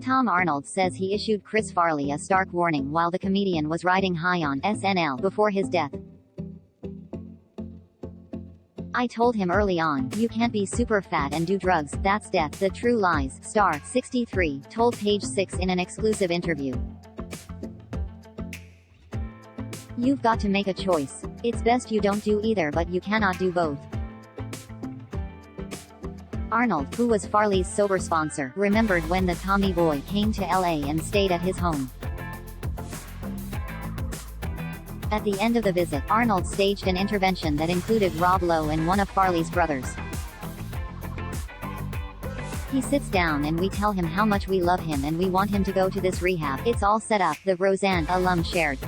Tom Arnold says he issued Chris Farley a stark warning while the comedian was riding high on SNL before his death. "I told him early on, you can't be super fat and do drugs, that's death, the true lies," Star, 63, told Page 6 in an exclusive interview. "You've got to make a choice. It's best you don't do either, but you cannot do both." Arnold, who was Farley's sober sponsor, remembered when the Tommy Boy came to LA and stayed at his home. At the end of the visit, Arnold staged an intervention that included Rob Lowe and one of Farley's brothers. "He sits down and we tell him how much we love him and we want him to go to this rehab. It's all set up," the Roseanne alum shared.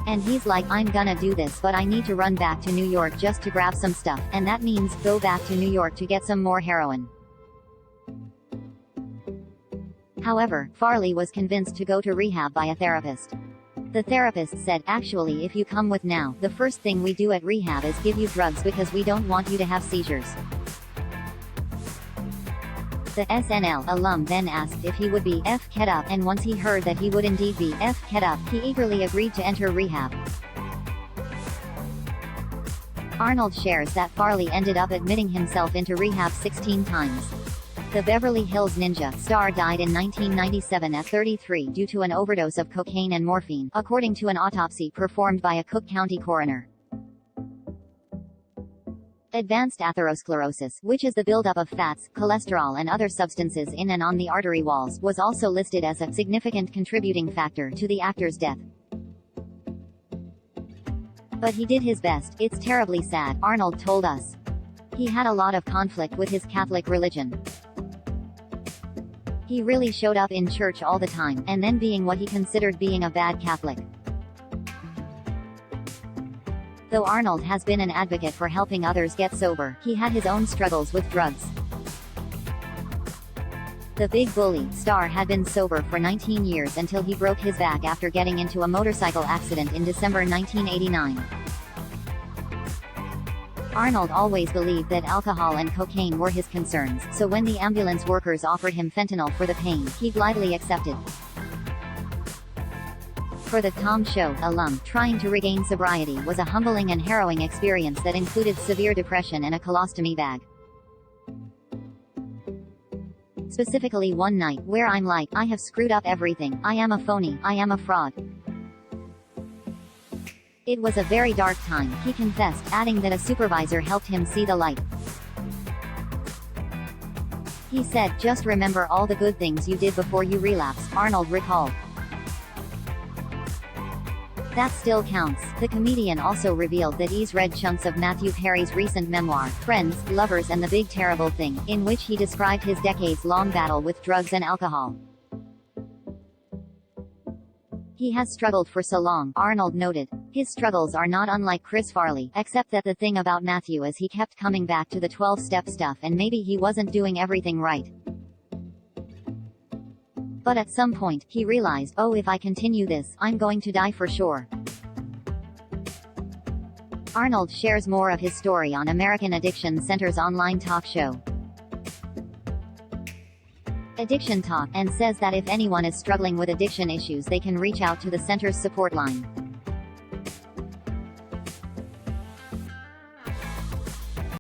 "And he's like, I'm gonna do this, but I need to run back to New York just to grab some stuff, and that means go back to New York to get some more heroin." However, Farley was convinced to go to rehab by a therapist. The therapist said, "Actually, if you come with now, the first thing we do at rehab is give you drugs because we don't want you to have seizures." The SNL alum then asked if he would be F'd up, and once he heard that he would indeed be F'd up, he eagerly agreed to enter rehab. Arnold shares that Farley ended up admitting himself into rehab 16 times. The Beverly Hills Ninja star died in 1997 at 33 due to an overdose of cocaine and morphine, according to an autopsy performed by a Cook County coroner. Advanced atherosclerosis, which is the buildup of fats, cholesterol and other substances in and on the artery walls, was also listed as a significant contributing factor to the actor's death. "But he did his best. It's terribly sad," Arnold told us. "He had a lot of conflict with his Catholic religion. He really showed up in church all the time, and then being what he considered being a bad Catholic." Though Arnold has been an advocate for helping others get sober, he had his own struggles with drugs. The Big Bully star had been sober for 19 years until he broke his back after getting into a motorcycle accident in December 1989. Arnold always believed that alcohol and cocaine were his concerns, so when the ambulance workers offered him fentanyl for the pain, he blithely accepted. For the Tom Show alum, trying to regain sobriety was a humbling and harrowing experience that included severe depression and a colostomy bag. "Specifically one night, where I'm like, I have screwed up everything, I am a phony, I am a fraud. It was a very dark time," he confessed, adding that a supervisor helped him see the light. He said, "Just remember all the good things you did before you relapse," Arnold recalled. "That still counts." The comedian also revealed that he's read chunks of Matthew Perry's recent memoir, Friends, Lovers and the Big Terrible Thing, in which he described his decades-long battle with drugs and alcohol. "He has struggled for so long," Arnold noted. "His struggles are not unlike Chris Farley, except that the thing about Matthew is he kept coming back to the 12-step stuff and maybe he wasn't doing everything right. But at some point, he realized, oh, if I continue this, I'm going to die for sure." Arnold shares more of his story on American Addiction Center's online talk show, Addiction Talk, and says that if anyone is struggling with addiction issues they can reach out to the center's support line.